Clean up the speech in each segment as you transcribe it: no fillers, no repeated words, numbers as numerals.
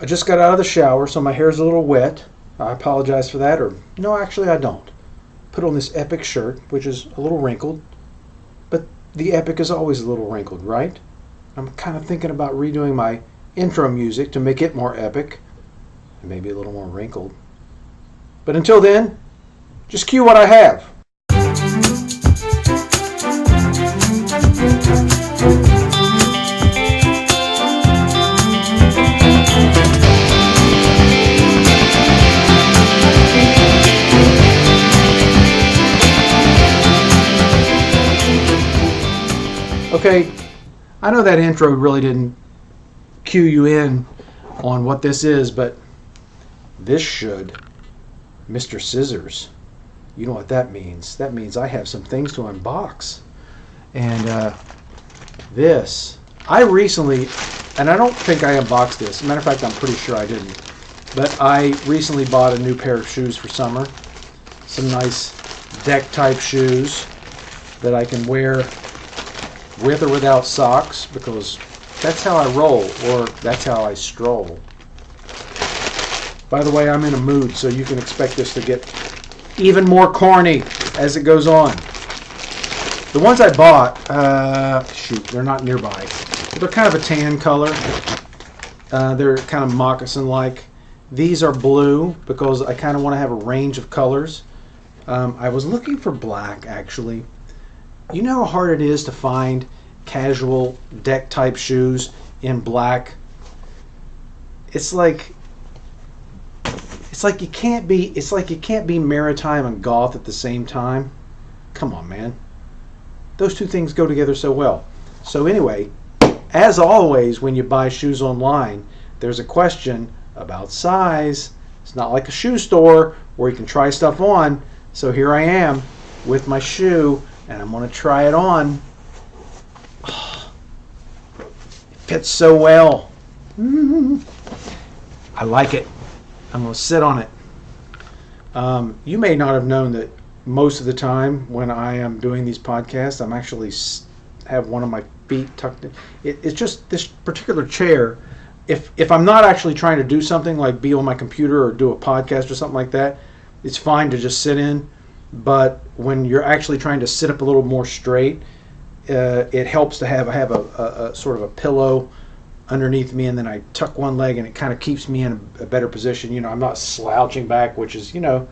I just got out of the shower, so my hair's a little wet. I apologize for that, or no, actually I don't. Put on this epic shirt, which is a little wrinkled, but the epic is always a little wrinkled, right? I'm kind of thinking about redoing my intro music to make it more epic, and maybe a little more wrinkled. But until then, just cue what I have. Okay, I know that intro really didn't cue you in on what this is, but this should. Mr. Scissors. You know what that means. That means I have some things to unbox. And this, I recently, and I don't think I unboxed this. Matter of fact, I'm pretty sure I didn't. But I recently bought a new pair of shoes for summer. Some nice deck type shoes that I can wear with or without socks, because that's how I roll, or that's how I stroll. By the way, I'm in a mood, so you can expect this to get even more corny as it goes on. The ones I bought, shoot, they're not nearby. They're kind of a tan color. They're kind of moccasin-like. These are blue because I kind of want to have a range of colors. I was looking for black, actually. You know how hard it is to find casual deck type shoes in black? It's like you can't be maritime and goth at the same time. Come on, man. Those two things go together so well. So anyway, as always when you buy shoes online, there's a question about size. It's not like a shoe store where you can try stuff on. So here I am with my shoe, and I'm going to try it on. Oh, it fits so well. I like it. I'm going to sit on it. You may not have known that most of the time when I am doing these podcasts, I'm actually have one of my feet tucked in. It's just this particular chair. If I'm not actually trying to do something like be on my computer or do a podcast or something like that, it's fine to just sit in. But when you're actually trying to sit up a little more straight, it helps to have a sort of a pillow underneath me, and then I tuck one leg, and it kind of keeps me in a better position. You know, I'm not slouching back, which is, you know,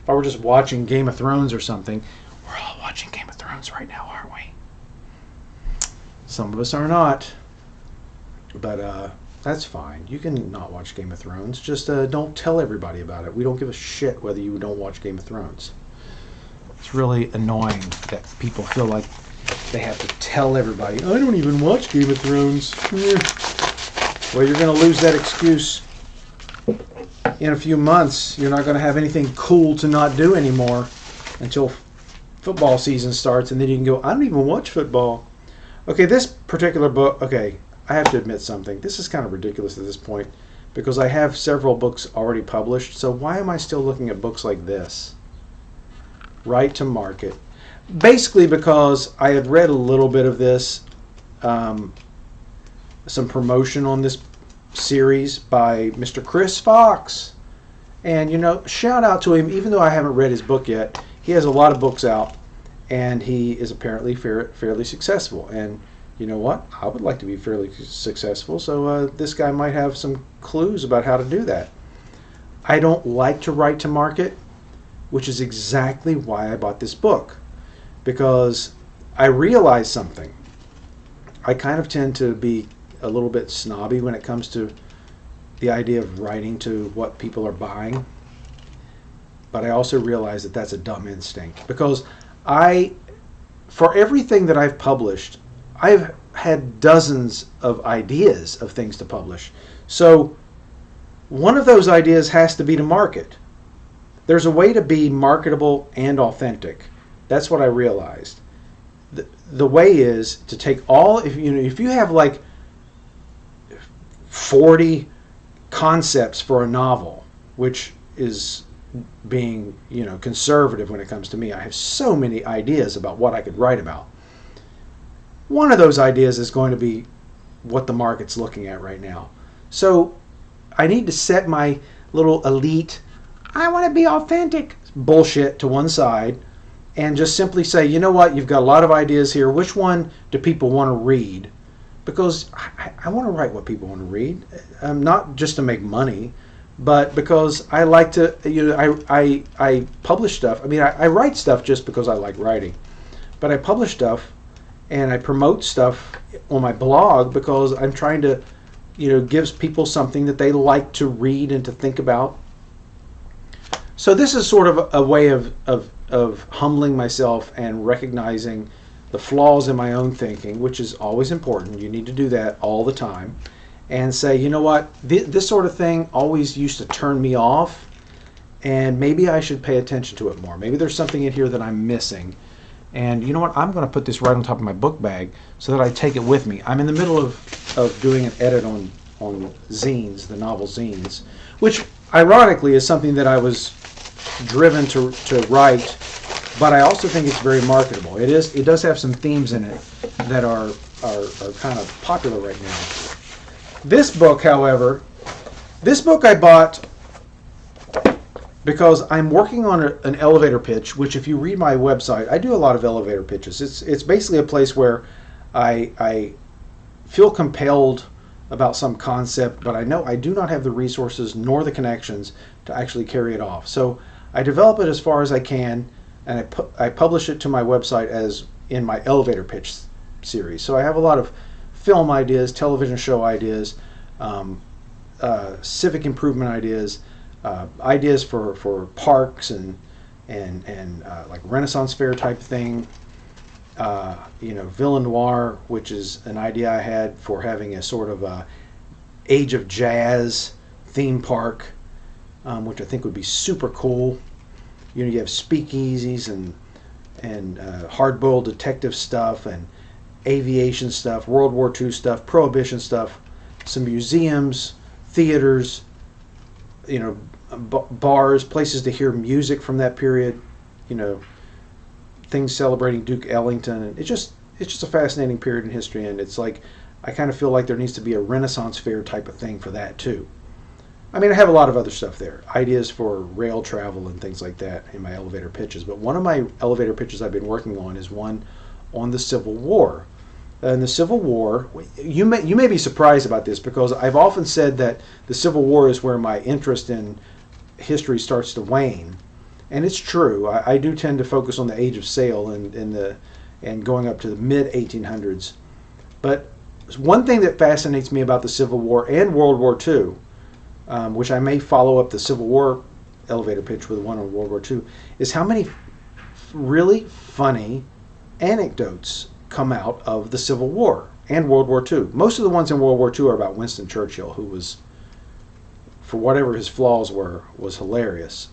if I were just watching Game of Thrones or something. We're all watching Game of Thrones right now, aren't we? Some of us are not, but that's fine. You can not watch Game of Thrones. Just don't tell everybody about it. We don't give a shit whether you don't watch Game of Thrones. It's really annoying that people feel like they have to tell everybody, I don't even watch Game of Thrones. Well, you're going to lose that excuse in a few months. You're not going to have anything cool to not do anymore until football season starts, and then you can go, I don't even watch football. Okay, this particular book, okay, I have to admit something. This is kind of ridiculous at this point because I have several books already published, so why am I still looking at books like this? Right to market. Basically because I had read a little bit of this, some promotion on this series by Mr. Chris Fox. And, you know, shout out to him, even though I haven't read his book yet. He has a lot of books out, and he is apparently fairly successful. And you know what? I would like to be fairly successful, so this guy might have some clues about how to do that. I don't like to write to market, which is exactly why I bought this book, because I realized something. I kind of tend to be a little bit snobby when it comes to the idea of writing to what people are buying, but I also realize that that's a dumb instinct, because for everything that I've published, I've had dozens of ideas of things to publish. So one of those ideas has to be to market. There's a way to be marketable and authentic. That's what I realized. The way is to take all, if you have like 40 concepts for a novel, which is being, conservative when it comes to me. I have so many ideas about what I could write about. One of those ideas is going to be what the market's looking at right now. So need to set my little elite, I want to be authentic bullshit to one side and just simply say, you know what, you've got a lot of ideas here. Which one do people want to read? Because I want to write what people want to read, not just to make money, but because I like to, I publish stuff. I mean, I write stuff just because I like writing, but I publish stuff and I promote stuff on my blog because I'm trying to, gives people something that they like to read and to think about. So this is sort of a way of humbling myself and recognizing the flaws in my own thinking, which is always important. You need to do that all the time. And say, you know what, this sort of thing always used to turn me off, and maybe I should pay attention to it more. Maybe there's something in here that I'm missing. And you know what, I'm going to put this right on top of my book bag so that I take it with me. I'm in the middle of doing an edit on zines, the novel zines, which ironically is something that I was driven to write, but I also think it's very marketable. It does have some themes in it that are kind of popular right now. This book, however, I bought because I'm working on an elevator pitch, which if you read my website, I do a lot of elevator pitches. It's basically a place where I feel compelled about some concept, but I know I do not have the resources nor the connections to actually carry it off. So I develop it as far as I can, and I publish it to my website as in my elevator pitch series. So I have a lot of film ideas, television show ideas, civic improvement ideas, ideas for parks and like Renaissance fair type thing. Ville Noir, which is an idea I had for having a sort of a Age of Jazz theme park, which I think would be super cool. You have speakeasies and hard-boiled detective stuff and aviation stuff, World War II stuff, Prohibition stuff, some museums, theaters, bars, places to hear music from that period, things celebrating Duke Ellington. And it's just a fascinating period in history, and it's like I kind of feel like there needs to be a Renaissance fair type of thing for that too. I mean, I have a lot of other stuff there, ideas for rail travel and things like that in my elevator pitches, but one of my elevator pitches I've been working on is one on the Civil War. And the Civil War, you may be surprised about this, because I've often said that the Civil War is where my interest in history starts to wane. And it's true. I do tend to focus on the Age of Sail and going up to the mid-1800s. But one thing that fascinates me about the Civil War and World War II, which I may follow up the Civil War elevator pitch with one on World War II, is how many really funny anecdotes come out of the Civil War and World War II. Most of the ones in World War II are about Winston Churchill, who was, for whatever his flaws were, was hilarious.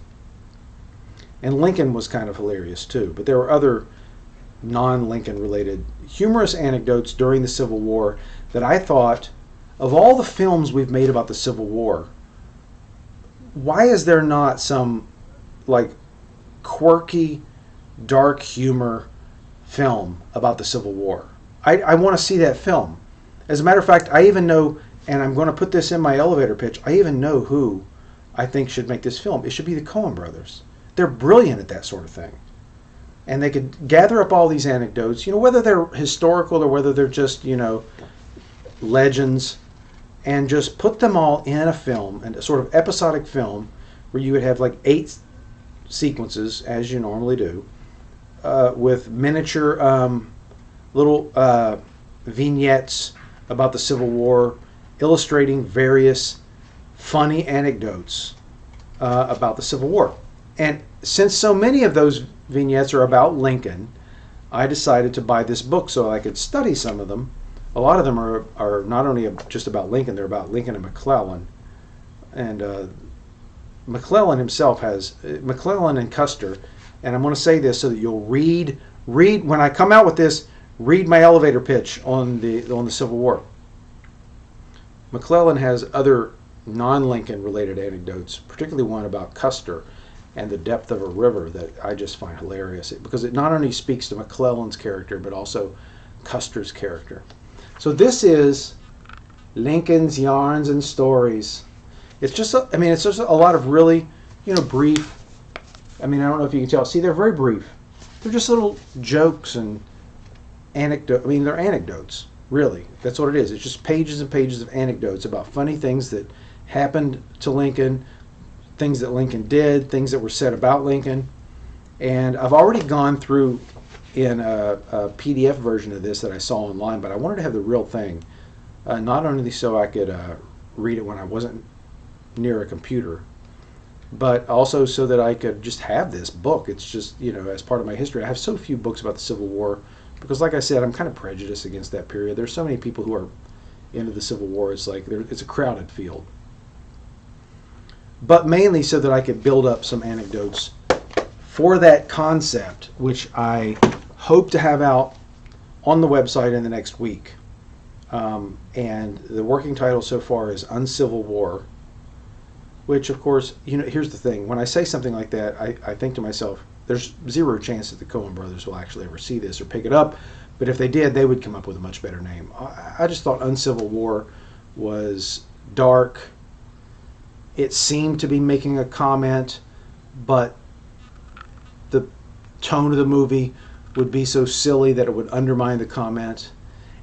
And Lincoln was kind of hilarious too, but there were other non-Lincoln related humorous anecdotes during the Civil War that I thought, of all the films we've made about the Civil War, why is there not some like quirky, dark humor film about the Civil War? I want to see that film. As a matter of fact, I even know, and I'm going to put this in my elevator pitch, I even know who I think should make this film. It should be the Coen brothers. They're brilliant at that sort of thing. And they could gather up all these anecdotes, whether they're historical or whether they're just, legends, and just put them all in a film, and a sort of episodic film where you would have like 8 sequences, as you normally do, with miniature little vignettes about the Civil War, illustrating various funny anecdotes about the Civil War. And since so many of those vignettes are about Lincoln, I decided to buy this book so I could study some of them. A lot of them are not only just about Lincoln, they're about Lincoln and McClellan. And McClellan himself has, McClellan and Custer, and I'm going to say this so that you'll read, when I come out with this, read my elevator pitch on the Civil War. McClellan has other non-Lincoln related anecdotes, particularly one about Custer and the depth of a river that I just find hilarious, because it not only speaks to McClellan's character but also Custer's character. So this is Lincoln's Yarns and Stories. It's just, it's just a lot of really, brief. I don't know if you can tell. See, they're very brief. They're just little jokes and anecdotes. They're anecdotes, really. That's what it is. It's just pages and pages of anecdotes about funny things that happened to Lincoln, things that Lincoln did, things that were said about Lincoln. And I've already gone through in a PDF version of this that I saw online, but I wanted to have the real thing, not only so I could read it when I wasn't near a computer, but also so that I could just have this book. It's just, as part of my history. I have so few books about the Civil War because, like I said, I'm kind of prejudiced against that period. There's so many people who are into the Civil War. It's like it's a crowded field. But mainly so that I could build up some anecdotes for that concept, which I hope to have out on the website in the next week. And the working title so far is Uncivil War, which, of course, here's the thing. When I say something like that, I think to myself, there's zero chance that the Coen brothers will actually ever see this or pick it up. But if they did, they would come up with a much better name. I just thought Uncivil War was dark. It seemed to be making a comment, but the tone of the movie would be so silly that it would undermine the comment.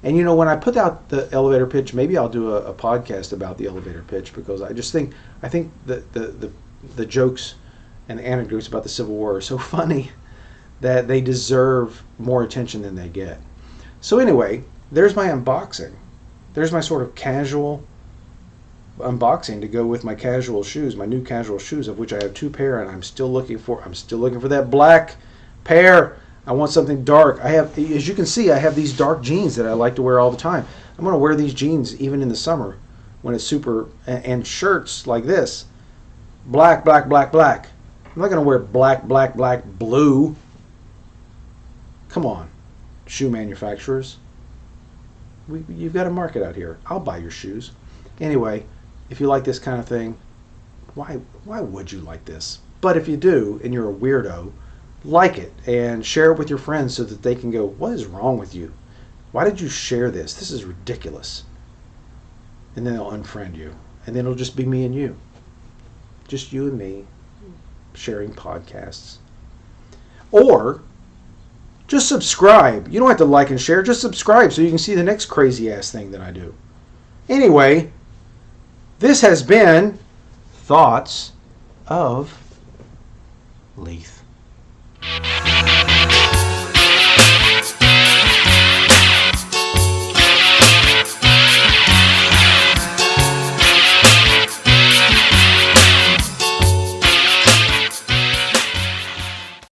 And when I put out the elevator pitch, maybe I'll do a podcast about the elevator pitch, because I think that the jokes and the anecdotes about the Civil War are so funny that they deserve more attention than they get. So anyway, there's my unboxing. There's my sort of casual unboxing to go with my casual shoes, my new casual shoes, of which I have 2 pair, and I'm still looking for that black pair. I want something dark. As you can see, I have these dark jeans that I like to wear all the time. I'm going to wear these jeans even in the summer when it's super, and shirts like this. Black, black, black, black. I'm not going to wear black, black, black, blue. Come on, shoe manufacturers. You've got a market out here. I'll buy your shoes. Anyway, if you like this kind of thing, why would you like this? But if you do, and you're a weirdo, like it and share it with your friends so that they can go, what is wrong with you? Why did you share this? This is ridiculous. And then they'll unfriend you. And then it'll just be me and you. Just you and me sharing podcasts. Or just subscribe. You don't have to like and share. Just subscribe so you can see the next crazy ass thing that I do. Anyway, this has been Thoughts of Leith.